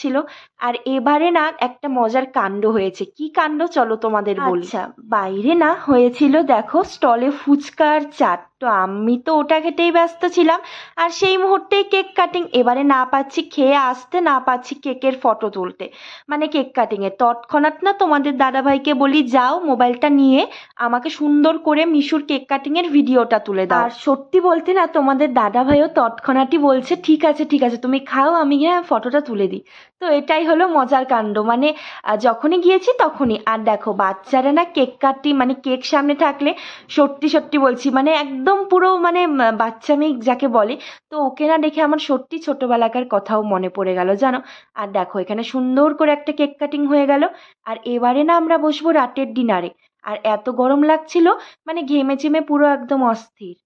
লাগছিল। আর এবারে না একটা মজার কাণ্ড হয়েছে। কি কাণ্ড চলো তোমাদের বলি। আচ্ছা, বাইরে না হয়েছিল দেখো স্টলে ফুচকার চাট, তো আমি তো ওটা খেতেই ব্যস্ত ছিলাম। আর সেই মুহূর্তেই কেক কাটিং, এবারে না পাচ্ছি খেয়ে আসতে, না পাচ্ছি কেকের ফটো তুলতে, মানে কেক কাটিং এর। তৎক্ষণাৎ না তোমাদের দাদাভাইকে বলি যাও মোবাইলটা নিয়ে আমাকে সুন্দর করে মিশুর কেক কাটিং এর ভিডিওটা তুলে দাও। আর সত্যি বলতে না তোমাদের দাদাভাইও তৎক্ষণাৎই বলছে ঠিক আছে ঠিক আছে তুমি খাও, আমি গিয়ে ফটোটা তুলে দিই। তো এটাই হলো মজার কাণ্ড, মানে যখনই গিয়েছি তখনই। আর দেখো বাচ্চারা না কেক কাটি মানে কেক সামনে থাকলে সত্যি সত্যি বলছি মানে একদম পুরো মানে বাচ্চামি যাকে বলে, তো ওকে না দেখে আমার সত্যি ছোটবেলাকার কথাও মনে পড়ে গেল জানো। আর দেখো এখানে সুন্দর করে একটা কেক কাটিং হয়ে গেল। আর এবারে না আমরা বসবো রাতের ডিনারে। আর এত গরম লাগছিল, মানে ঘেমে চেমে পুরো একদম অস্থির।